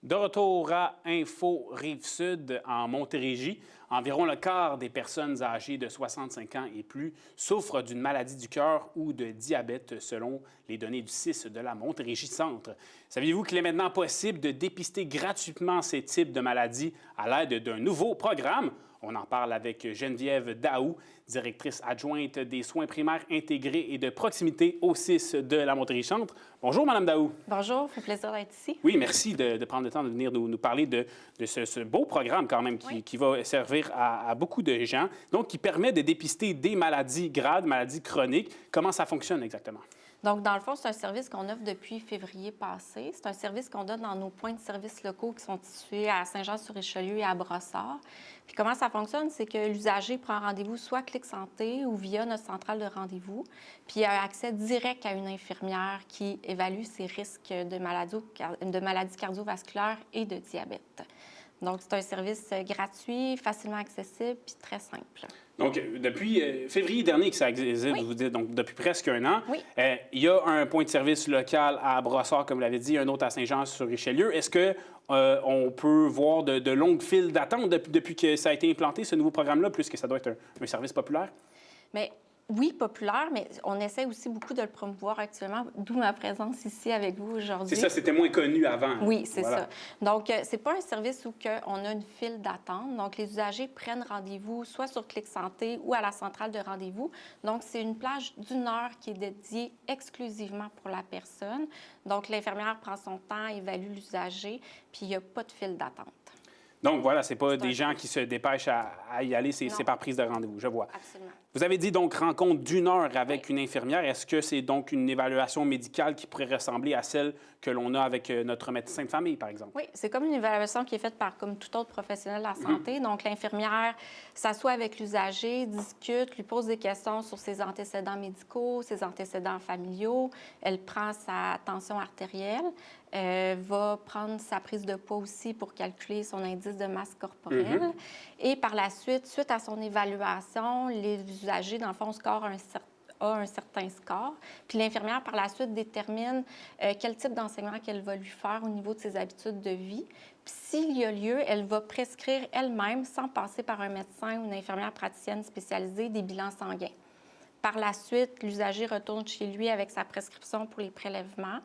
De retour à Info Rive-Sud en Montérégie, environ le quart des personnes âgées de 65 ans et plus souffrent d'une maladie du cœur ou de diabète selon les données du CIS de la Montérégie Centre. Saviez-vous qu'il est maintenant possible de dépister gratuitement ces types de maladies à l'aide d'un nouveau programme? On en parle avec Geneviève Daou, directrice adjointe des soins primaires intégrés et de proximité au CIS de la Montérégie Centre. Bonjour, Mme Daou. Bonjour, ça fait plaisir d'être ici. Oui, merci de prendre le temps de venir nous parler de ce beau programme quand même qui va servir à beaucoup de gens, donc qui permet de dépister des maladies graves, maladies chroniques. Comment ça fonctionne exactement? Donc, dans le fond, c'est un service qu'on offre depuis février passé. C'est un service qu'on donne dans nos points de service locaux qui sont situés à Saint-Jean-sur-Richelieu et à Brossard. Puis comment ça fonctionne, c'est que l'usager prend rendez-vous soit Clic Santé ou via notre centrale de rendez-vous, puis il a accès direct à une infirmière qui évalue ses risques de maladies cardiovasculaires et de diabète. Donc, c'est un service gratuit, facilement accessible puis très simple. Donc, depuis février dernier que ça existe, vous dites, donc depuis presque un an, il y a un point de service local à Brossard, comme vous l'avez dit, un autre à Saint-Jean-sur-Richelieu. Est-ce qu'on peut voir de longues files d'attente depuis que ça a été implanté, ce nouveau programme-là, puisque ça doit être un service populaire? Mais oui, populaire, mais on essaie aussi beaucoup de le promouvoir actuellement, d'où ma présence ici avec vous aujourd'hui. C'est ça, c'était moins connu avant. Oui, c'est ça. Donc, c'est pas un service où on a une file d'attente. Donc, les usagers prennent rendez-vous soit sur Clic Santé ou à la centrale de rendez-vous. Donc, c'est une plage d'1 heure qui est dédiée exclusivement pour la personne. Donc, l'infirmière prend son temps, évalue l'usager, puis il n'y a pas de file d'attente. Donc, voilà, ce n'est pas des gens qui se dépêchent à y aller, c'est par prise de rendez-vous, je vois. Absolument. Vous avez dit donc rencontre d'1 heure avec une infirmière. Est-ce que c'est donc une évaluation médicale qui pourrait ressembler à celle que l'on a avec notre médecin de famille, par exemple? Oui, c'est comme une évaluation qui est faite par comme tout autre professionnel de la santé. Donc, l'infirmière s'assoit avec l'usager, discute, lui pose des questions sur ses antécédents médicaux, ses antécédents familiaux. Elle prend sa tension artérielle, va prendre sa prise de poids aussi pour calculer son indice de masse corporelle. Et par la suite, suite à son évaluation, les usagers, dans le fond, a un certain score. Puis l'infirmière, par la suite, détermine quel type d'enseignement qu'elle va lui faire au niveau de ses habitudes de vie. Puis s'il y a lieu, elle va prescrire elle-même, sans passer par un médecin ou une infirmière praticienne spécialisée, des bilans sanguins. Par la suite, l'usager retourne chez lui avec sa prescription pour les prélèvements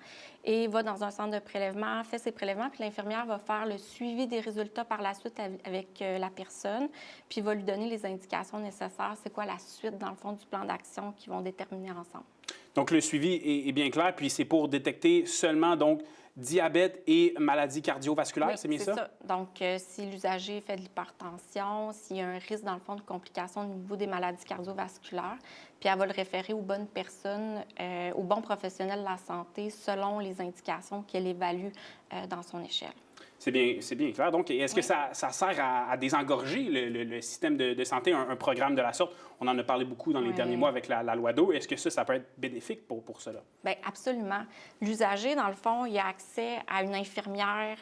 et va dans un centre de prélèvement, fait ses prélèvements, puis l'infirmière va faire le suivi des résultats par la suite avec la personne, puis va lui donner les indications nécessaires. C'est quoi la suite, dans le fond, du plan d'action qu'ils vont déterminer ensemble. Donc, le suivi est bien clair, puis c'est pour détecter seulement, donc, diabète et maladies cardiovasculaires, oui, c'est bien ça? Donc, si l'usager fait de l'hypertension, s'il y a un risque, dans le fond, de complications au niveau des maladies cardiovasculaires, puis elle va le référer aux bonnes personnes, aux bons professionnels de la santé, selon les indications qu'elle évalue dans son échelle. C'est bien clair. Donc, est-ce que ça sert à désengorger le système de santé, un programme de la sorte? On en a parlé beaucoup dans les derniers mois avec la loi d'eau. Est-ce que ça peut être bénéfique pour cela? Bien, absolument. L'usager, dans le fond, il a accès à une infirmière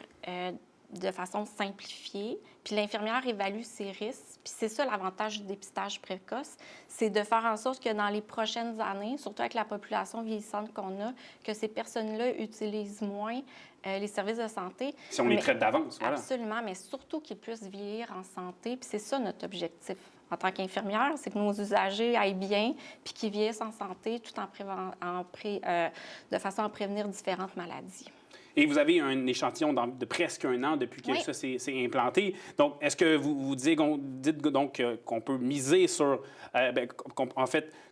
de façon simplifiée, puis l'infirmière évalue ses risques. Puis c'est ça l'avantage du dépistage précoce, c'est de faire en sorte que dans les prochaines années, surtout avec la population vieillissante qu'on a, que ces personnes-là utilisent moins les services de santé. Si on les traite d'avance, voilà. Absolument, mais surtout qu'ils puissent vieillir en santé. Puis c'est ça notre objectif en tant qu'infirmière, c'est que nos usagers aillent bien puis qu'ils vieillissent en santé tout de façon à prévenir différentes maladies. Et vous avez un échantillon de presque 1 an depuis que ça s'est implanté. Donc, est-ce que vous dites donc qu'on peut miser sur,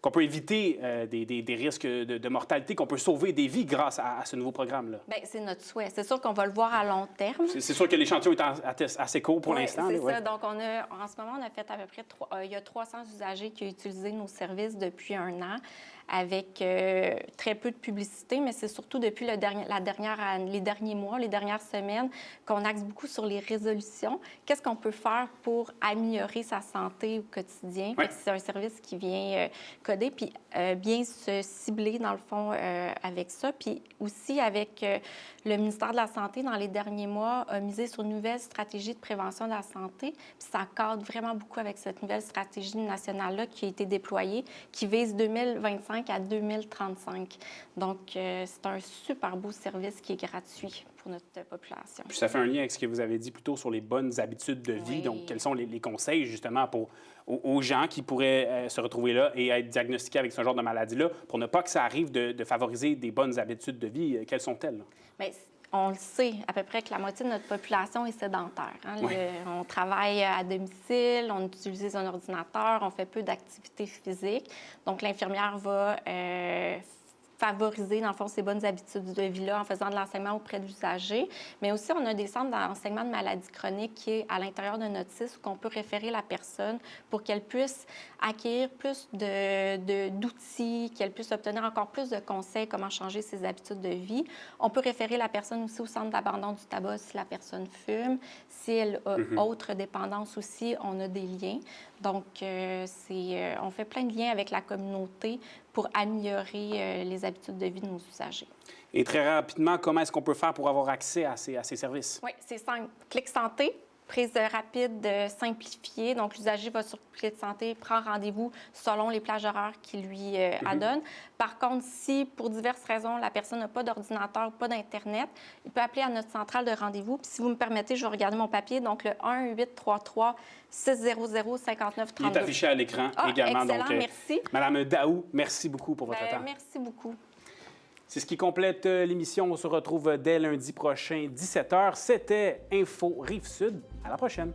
qu'on peut éviter des risques de mortalité, qu'on peut sauver des vies grâce à ce nouveau programme-là? Bien, c'est notre souhait. C'est sûr qu'on va le voir à long terme. C'est sûr que l'échantillon est assez court pour l'instant. C'est ça. Donc, en ce moment, on a fait à peu près il y a 300 usagers qui ont utilisé nos services depuis 1 an avec très peu de publicité, mais c'est surtout depuis les derniers mois, les dernières semaines, qu'on axe beaucoup sur les résolutions. Qu'est-ce qu'on peut faire pour améliorer sa santé au quotidien? C'est un service qui vient coder, puis bien se cibler, dans le fond, avec ça. Puis aussi, avec le ministère de la Santé, dans les derniers mois, a misé sur une nouvelle stratégie de prévention de la santé. Puis ça cadre vraiment beaucoup avec cette nouvelle stratégie nationale-là qui a été déployée, qui vise 2025 2025 à 2035. Donc, c'est un super beau service qui est gratuit pour notre population. Puis ça fait un lien avec ce que vous avez dit plus tôt sur les bonnes habitudes de vie. Oui. Donc, quels sont les conseils, justement, aux gens qui pourraient se retrouver là et être diagnostiqués avec ce genre de maladie-là pour ne pas que ça arrive de favoriser des bonnes habitudes de vie? Quelles sont-elles? Bien, on le sait, à peu près que la moitié de notre population est sédentaire. Hein? Oui. On travaille à domicile, on utilise un ordinateur, on fait peu d'activité physique. Donc, l'infirmière va favoriser, dans le fond, ces bonnes habitudes de vie-là en faisant de l'enseignement auprès de l'usager. Mais aussi, on a des centres d'enseignement de maladies chroniques qui est à l'intérieur de notre site où on peut référer la personne pour qu'elle puisse acquérir plus d'outils, qu'elle puisse obtenir encore plus de conseils comment changer ses habitudes de vie. On peut référer la personne aussi au centre d'abandon du tabac si la personne fume. Si elle a autre dépendance aussi, on a des liens. Donc, on fait plein de liens avec la communauté pour améliorer les habitudes de vie de nos usagers. Et très rapidement, comment est-ce qu'on peut faire pour avoir accès à ces services? Oui, c'est simple. Clic Santé, prise rapide simplifiée. Donc, l'usager va sur Clic Santé, prend rendez-vous selon les plages horaires qu'il lui adonne. Par contre, si pour diverses raisons, la personne n'a pas d'ordinateur, pas d'Internet, il peut appeler à notre centrale de rendez-vous. Puis, si vous me permettez, je vais regarder mon papier. Donc, le 1-833-600-5932. Il est affiché à l'écran également. Excellent, Donc, merci. Madame Daou, merci beaucoup pour votre temps. Merci beaucoup. C'est ce qui complète l'émission. On se retrouve dès lundi prochain, 17h. C'était Info Rive-Sud. À la prochaine.